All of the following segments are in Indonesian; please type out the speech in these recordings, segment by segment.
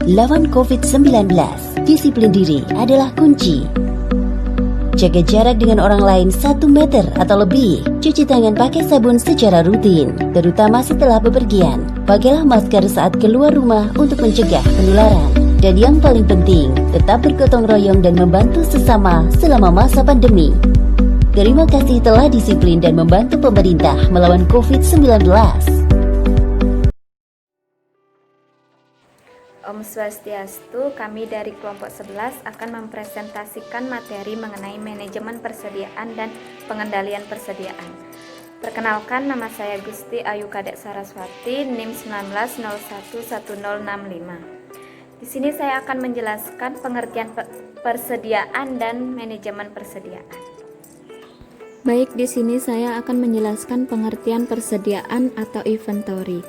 Lawan COVID-19, disiplin diri adalah kunci. Jaga jarak dengan orang lain 1 meter atau lebih. Cuci tangan pakai sabun secara rutin, terutama setelah bepergian. Pakailah masker saat keluar rumah untuk mencegah penularan. Dan yang paling penting, tetap bergotong royong dan membantu sesama selama masa pandemi. Terima kasih telah disiplin dan membantu pemerintah melawan COVID-19. Om Swastiastu, kami dari kelompok 11 akan mempresentasikan materi mengenai manajemen persediaan dan pengendalian persediaan. Perkenalkan, nama saya Gusti Ayu Kadek Saraswati, NIM 19011065. Di sini saya akan menjelaskan pengertian persediaan dan manajemen persediaan. Baik, di sini saya akan menjelaskan pengertian persediaan atau inventory.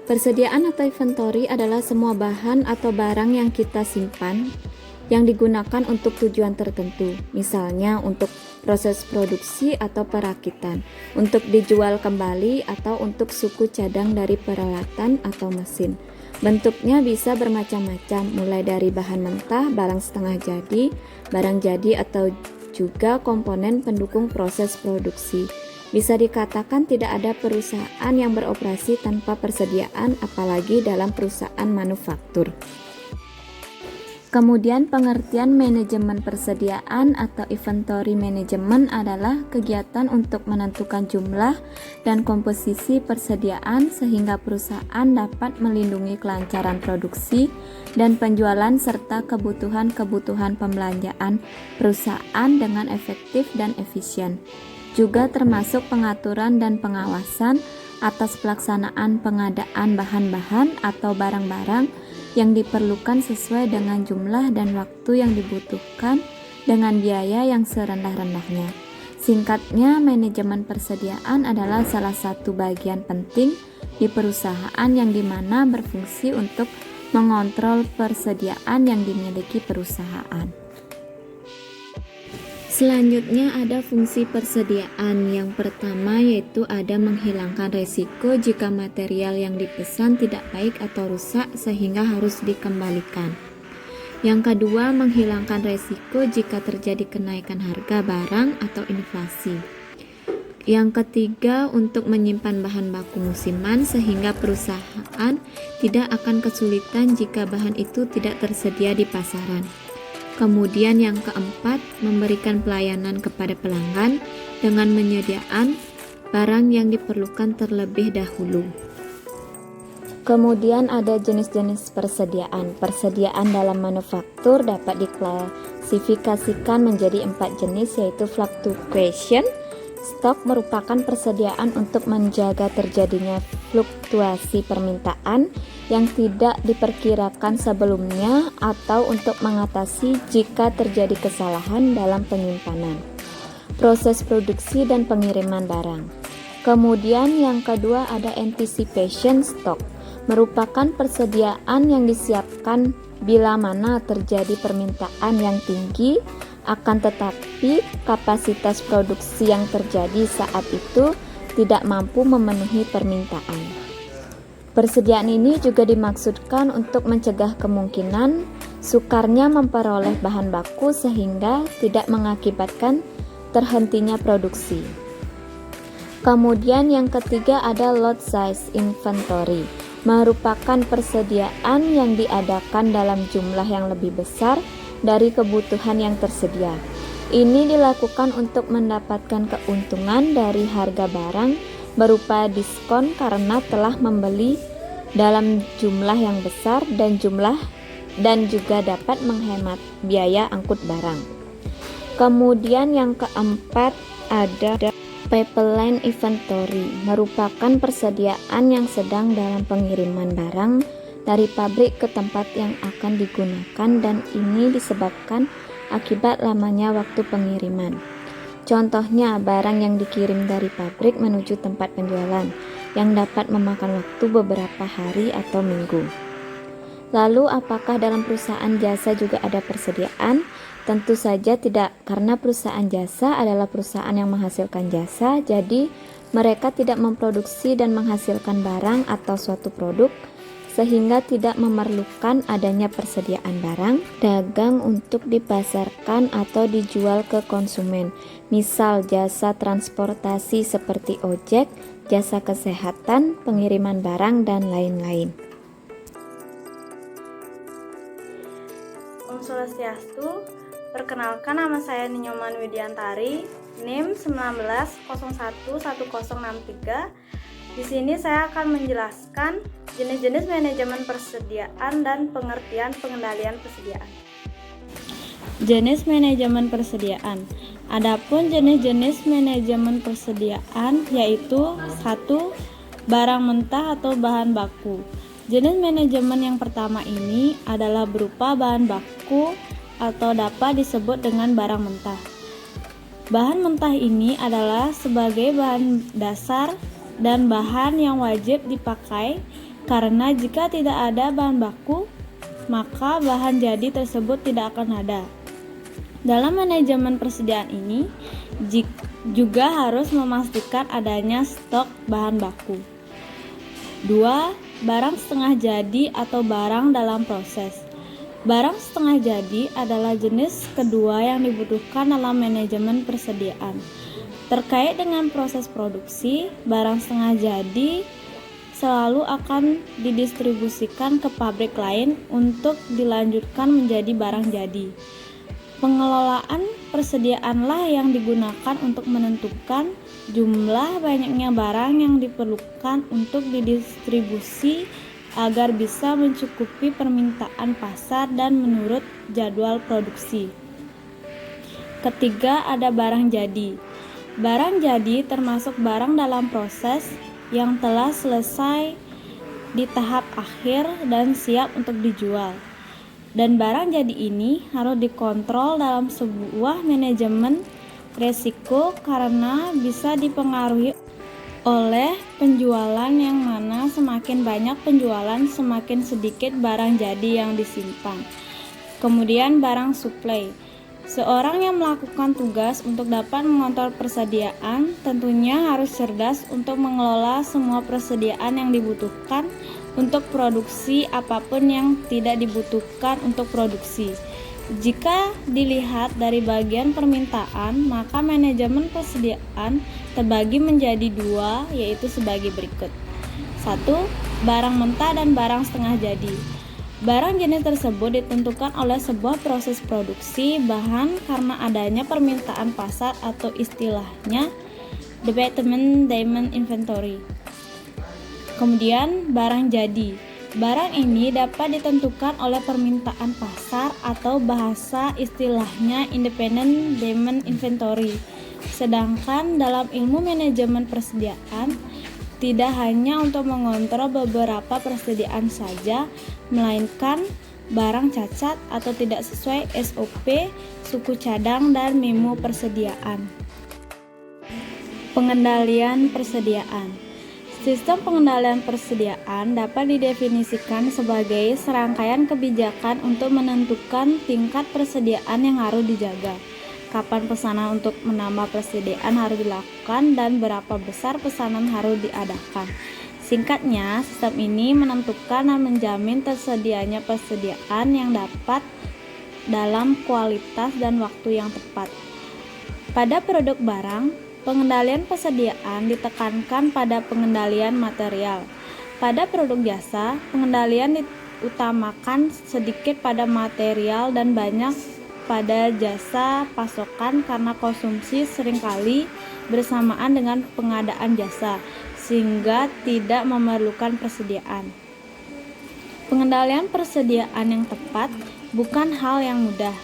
Persediaan atau inventory adalah semua bahan atau barang yang kita simpan yang digunakan untuk tujuan tertentu, misalnya untuk proses produksi atau perakitan, untuk dijual kembali atau untuk suku cadang dari peralatan atau mesin. Bentuknya bisa bermacam-macam, mulai dari bahan mentah, barang setengah jadi, barang jadi atau juga komponen pendukung proses produksi. Bisa dikatakan tidak ada perusahaan yang beroperasi tanpa persediaan, apalagi dalam perusahaan manufaktur. Kemudian pengertian manajemen persediaan atau inventory management adalah kegiatan untuk menentukan jumlah dan komposisi persediaan sehingga perusahaan dapat melindungi kelancaran produksi dan penjualan serta kebutuhan-kebutuhan pembelanjaan perusahaan dengan efektif dan efisien. Juga termasuk pengaturan dan pengawasan atas pelaksanaan pengadaan bahan-bahan atau barang-barang yang diperlukan sesuai dengan jumlah dan waktu yang dibutuhkan dengan biaya yang serendah-rendahnya. Singkatnya, manajemen persediaan adalah salah satu bagian penting di perusahaan yang dimana berfungsi untuk mengontrol persediaan yang dimiliki perusahaan. Selanjutnya ada fungsi persediaan. Yang pertama yaitu ada menghilangkan resiko jika material yang dipesan tidak baik atau rusak sehingga harus dikembalikan. Yang kedua, menghilangkan resiko jika terjadi kenaikan harga barang atau inflasi. Yang ketiga, untuk menyimpan bahan baku musiman sehingga perusahaan tidak akan kesulitan jika bahan itu tidak tersedia di pasaran. Kemudian yang keempat, memberikan pelayanan kepada pelanggan dengan menyediakan barang yang diperlukan terlebih dahulu. Kemudian ada jenis-jenis persediaan. Persediaan dalam manufaktur dapat diklasifikasikan menjadi 4 jenis, yaitu fluctuation. Stok merupakan persediaan untuk menjaga terjadinya fluktuasi permintaan yang tidak diperkirakan sebelumnya atau untuk mengatasi jika terjadi kesalahan dalam penyimpanan, proses produksi dan pengiriman barang. Kemudian yang kedua ada anticipation stock, merupakan persediaan yang disiapkan bila mana terjadi permintaan yang tinggi, akan tetapi kapasitas produksi yang terjadi saat itu tidak mampu memenuhi permintaan. Persediaan ini juga dimaksudkan untuk mencegah kemungkinan sukarnya memperoleh bahan baku sehingga tidak mengakibatkan terhentinya produksi. Kemudian yang ketiga ada lot size inventory, merupakan persediaan yang diadakan dalam jumlah yang lebih besar dari kebutuhan yang tersedia. Ini dilakukan untuk mendapatkan keuntungan dari harga barang berupa diskon karena telah membeli dalam jumlah yang besar dan juga dapat menghemat biaya angkut barang. Kemudian yang keempat ada pipeline inventory, merupakan persediaan yang sedang dalam pengiriman barang dari pabrik ke tempat yang akan digunakan, dan ini disebabkan akibat lamanya waktu pengiriman. Contohnya, barang yang dikirim dari pabrik menuju tempat penjualan yang dapat memakan waktu beberapa hari atau minggu. Lalu, apakah dalam perusahaan jasa juga ada persediaan? Tentu saja tidak, karena perusahaan jasa adalah perusahaan yang menghasilkan jasa, jadi mereka tidak memproduksi dan menghasilkan barang atau suatu produk sehingga tidak memerlukan adanya persediaan barang dagang untuk dipasarkan atau dijual ke konsumen. Misal jasa transportasi seperti ojek, jasa kesehatan, pengiriman barang, dan lain-lain. Om Swastiastu, perkenalkan nama saya Ninyoman Widiantari, NIM 19011063. Di sini saya akan menjelaskan jenis-jenis manajemen persediaan dan pengertian pengendalian persediaan. Jenis manajemen persediaan. Adapun jenis-jenis manajemen persediaan yaitu 1. Barang mentah atau bahan baku. Jenis manajemen yang pertama ini adalah berupa bahan baku atau dapat disebut dengan barang mentah. Bahan mentah ini adalah sebagai bahan dasar dan bahan yang wajib dipakai, karena jika tidak ada bahan baku, maka bahan jadi tersebut tidak akan ada. Dalam manajemen persediaan ini juga harus memastikan adanya stok bahan baku. 2. Barang setengah jadi atau barang dalam proses. Barang setengah jadi adalah jenis kedua yang dibutuhkan dalam manajemen persediaan. Terkait dengan proses produksi, barang setengah jadi selalu akan didistribusikan ke pabrik lain untuk dilanjutkan menjadi barang jadi. Pengelolaan persediaanlah yang digunakan untuk menentukan jumlah banyaknya barang yang diperlukan untuk didistribusi agar bisa mencukupi permintaan pasar dan menurut jadwal produksi. Ketiga, ada barang jadi. Barang jadi termasuk barang dalam proses yang telah selesai di tahap akhir dan siap untuk dijual. Dan barang jadi ini harus dikontrol dalam sebuah manajemen resiko karena bisa dipengaruhi oleh penjualan yang mana semakin banyak penjualan semakin sedikit barang jadi yang disimpan. Kemudian barang suplai. Seorang yang melakukan tugas untuk dapat mengontrol persediaan tentunya harus cerdas untuk mengelola semua persediaan yang dibutuhkan untuk produksi apapun yang tidak dibutuhkan untuk produksi. Jika dilihat dari bagian permintaan, maka manajemen persediaan terbagi menjadi dua, yaitu sebagai berikut. 1. Barang mentah dan barang setengah jadi. Barang jenis tersebut ditentukan oleh sebuah proses produksi bahan karena adanya permintaan pasar atau istilahnya development demand inventory. Kemudian barang jadi. Barang ini dapat ditentukan oleh permintaan pasar atau bahasa istilahnya independent demand inventory. Sedangkan dalam ilmu manajeman persediaan tidak hanya untuk mengontrol beberapa persediaan saja, melainkan barang cacat atau tidak sesuai SOP, suku cadang, dan memo persediaan. Pengendalian persediaan. Sistem pengendalian persediaan dapat didefinisikan sebagai serangkaian kebijakan untuk menentukan tingkat persediaan yang harus dijaga, kapan pesanan untuk menambah persediaan harus dilakukan, dan berapa besar pesanan harus diadakan. Singkatnya, sistem ini menentukan dan menjamin tersedianya persediaan yang dapat dalam kualitas dan waktu yang tepat. Pada produk barang, pengendalian persediaan ditekankan pada pengendalian material. Pada produk jasa, pengendalian diutamakan sedikit pada material dan banyak pada jasa pasokan karena konsumsi seringkali bersamaan dengan pengadaan jasa, sehingga tidak memerlukan persediaan. Pengendalian persediaan yang tepat bukan hal yang mudah.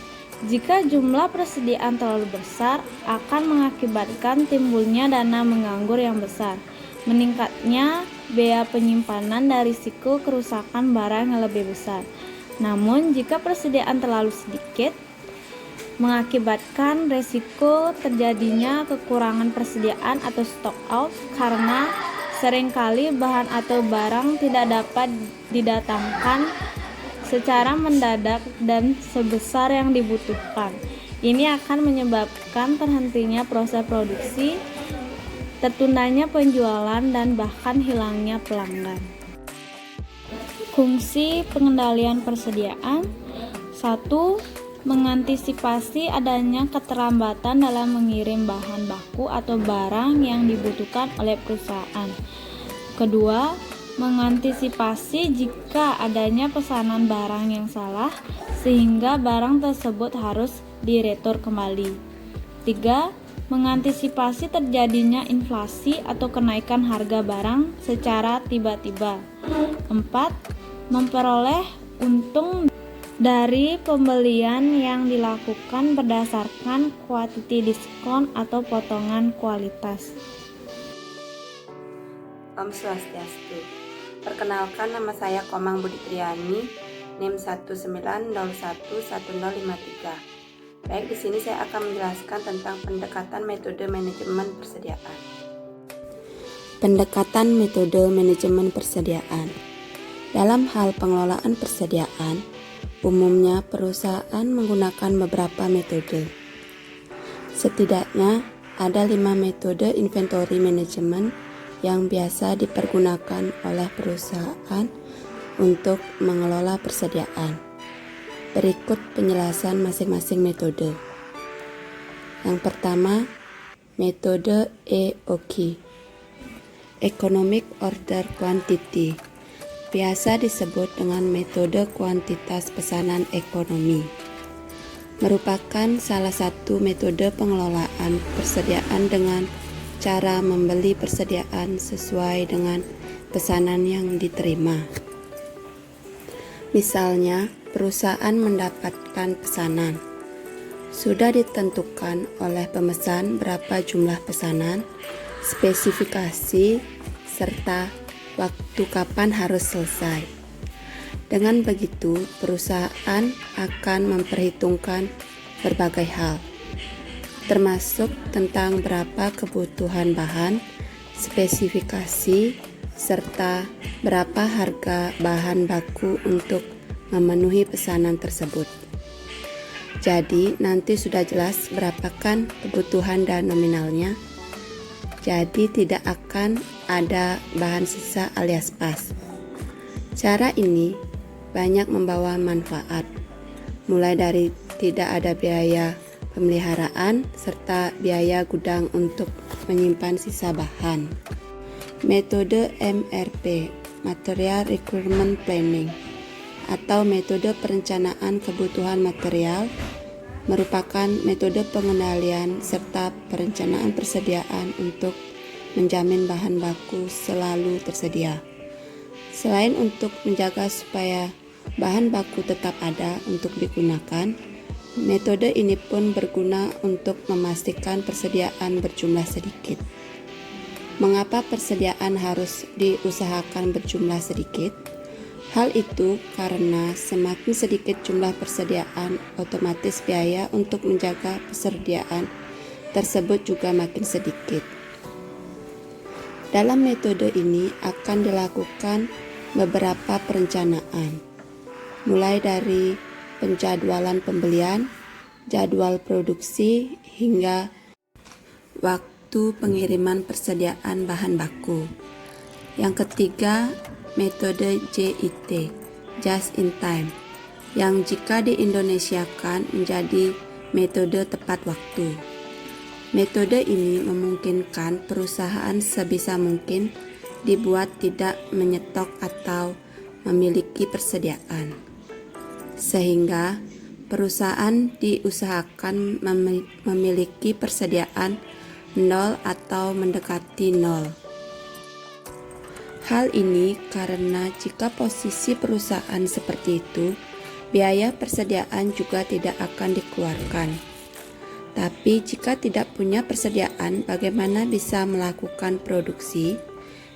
Jika jumlah persediaan terlalu besar, akan mengakibatkan timbulnya dana menganggur yang besar, meningkatnya biaya penyimpanan dan risiko kerusakan barang yang lebih besar. Namun, jika persediaan terlalu sedikit, mengakibatkan risiko terjadinya kekurangan persediaan atau stock out karena seringkali bahan atau barang tidak dapat didatangkan secara mendadak dan sebesar yang dibutuhkan. Ini akan menyebabkan terhentinya proses produksi, tertundanya penjualan, dan bahkan hilangnya pelanggan. Fungsi pengendalian persediaan: 1. Mengantisipasi adanya keterlambatan dalam mengirim bahan baku atau barang yang dibutuhkan oleh perusahaan. Kedua, mengantisipasi jika adanya pesanan barang yang salah sehingga barang tersebut harus diretur kembali. 3. Mengantisipasi terjadinya inflasi atau kenaikan harga barang secara tiba-tiba. 4. Memperoleh untung dari pembelian yang dilakukan berdasarkan quantity diskon atau potongan kualitas. Om Swastiastu. Perkenalkan, nama saya Komang Budi Triani, NIM 190111053. Baik, di sini saya akan menjelaskan tentang pendekatan metode manajemen persediaan. Pendekatan metode manajemen persediaan. Dalam hal pengelolaan persediaan, umumnya perusahaan menggunakan beberapa metode. Setidaknya ada 5 metode inventory management yang biasa dipergunakan oleh perusahaan untuk mengelola persediaan. Berikut penjelasan masing-masing metode. Yang pertama, metode EOQ, Economic Order Quantity, biasa disebut dengan metode kuantitas pesanan ekonomi. Merupakan salah satu metode pengelolaan persediaan dengan cara membeli persediaan sesuai dengan pesanan yang diterima. Misalnya, perusahaan mendapatkan pesanan. Sudah ditentukan oleh pemesan berapa jumlah pesanan, spesifikasi, serta waktu kapan harus selesai. Dengan begitu, perusahaan akan memperhitungkan berbagai hal, termasuk tentang berapa kebutuhan bahan, spesifikasi, serta berapa harga bahan baku untuk memenuhi pesanan tersebut. Jadi, nanti sudah jelas berapakan kebutuhan dan nominalnya. Jadi tidak akan ada bahan sisa alias pas. Cara ini banyak membawa manfaat, mulai dari tidak ada biaya pemeliharaan serta biaya gudang untuk menyimpan sisa bahan. Metode MRP, Material Requirement Planning, atau metode perencanaan kebutuhan material, merupakan metode pengendalian serta perencanaan persediaan untuk menjamin bahan baku selalu tersedia. Selain untuk menjaga supaya bahan baku tetap ada untuk digunakan, metode ini pun berguna untuk memastikan persediaan berjumlah sedikit. Mengapa persediaan harus diusahakan berjumlah sedikit? Hal itu karena semakin sedikit jumlah persediaan, otomatis biaya untuk menjaga persediaan tersebut juga makin sedikit. Dalam metode ini akan dilakukan beberapa perencanaan, mulai dari penjadwalan pembelian, jadwal produksi, hingga waktu pengiriman persediaan bahan baku. Yang ketiga, metode JIT, Just in Time, yang jika diindonesiakan menjadi metode tepat waktu. Metode ini memungkinkan perusahaan sebisa mungkin dibuat tidak menyetok atau memiliki persediaan, sehingga perusahaan diusahakan memiliki persediaan nol atau mendekati nol. Hal ini karena jika posisi perusahaan seperti itu, biaya persediaan juga tidak akan dikeluarkan. Tapi jika tidak punya persediaan, bagaimana bisa melakukan produksi?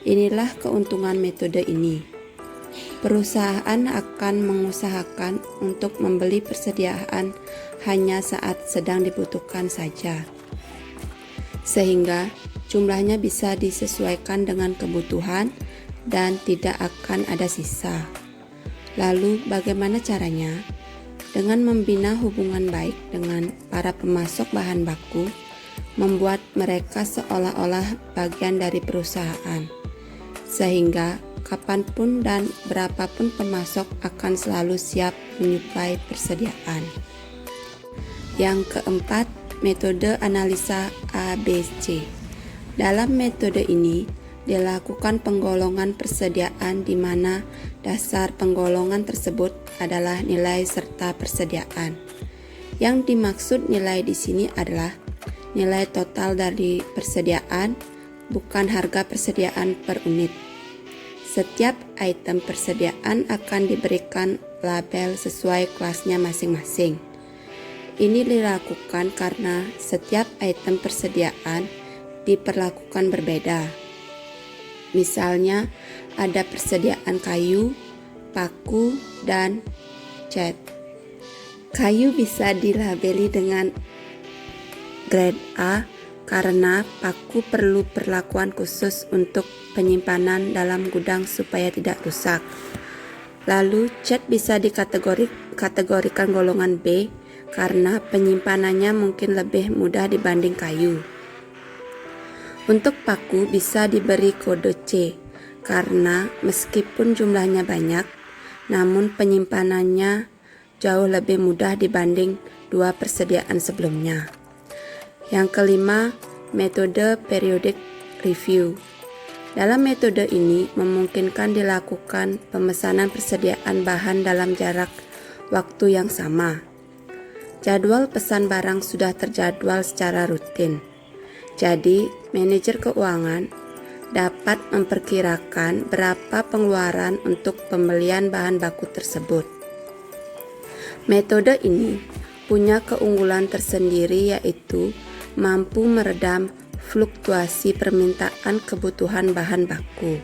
Inilah keuntungan metode ini. Perusahaan akan mengusahakan untuk membeli persediaan hanya saat sedang dibutuhkan saja, sehingga jumlahnya bisa disesuaikan dengan kebutuhan dan tidak akan ada sisa. Lalu bagaimana caranya? Dengan membina hubungan baik dengan para pemasok bahan baku, membuat mereka seolah-olah bagian dari perusahaan, sehingga kapanpun dan berapapun pemasok akan selalu siap menyuplai persediaan. Yang keempat, metode analisa ABC. Dalam metode ini dilakukan penggolongan persediaan di mana dasar penggolongan tersebut adalah nilai serta persediaan. Yang dimaksud nilai di sini adalah nilai total dari persediaan, bukan harga persediaan per unit. Setiap item persediaan akan diberikan label sesuai kelasnya masing-masing. Ini dilakukan karena setiap item persediaan diperlakukan berbeda. Misalnya, ada persediaan kayu, paku, dan cat. Kayu bisa dilabeli dengan grade A karena paku perlu perlakuan khusus untuk penyimpanan dalam gudang supaya tidak rusak. Lalu cat bisa dikategorikan golongan B karena penyimpanannya mungkin lebih mudah dibanding kayu. Untuk paku bisa diberi kode C karena meskipun jumlahnya banyak, namun penyimpanannya jauh lebih mudah dibanding dua persediaan sebelumnya. Yang kelima, metode periodic review. Dalam metode ini memungkinkan dilakukan pemesanan persediaan bahan dalam jarak waktu yang sama. Jadwal pesan barang sudah terjadwal secara rutin. Jadi, manajer keuangan dapat memperkirakan berapa pengeluaran untuk pembelian bahan baku tersebut. Metode ini punya keunggulan tersendiri yaitu mampu meredam fluktuasi permintaan kebutuhan bahan baku.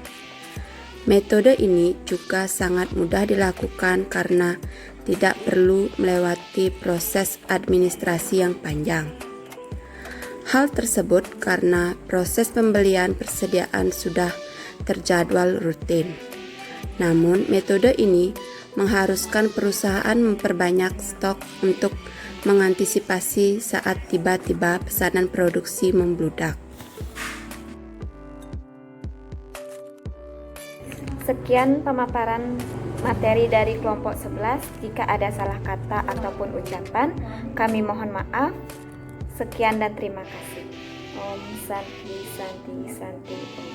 Metode ini juga sangat mudah dilakukan karena tidak perlu melewati proses administrasi yang panjang. Hal tersebut karena proses pembelian persediaan sudah terjadwal rutin. Namun, metode ini mengharuskan perusahaan memperbanyak stok untuk mengantisipasi saat tiba-tiba pesanan produksi membludak. Sekian pemaparan materi dari kelompok 11. Jika ada salah kata ataupun ucapan, kami mohon maaf. Sekian dan terima kasih. Om Santi Santi Santi Om.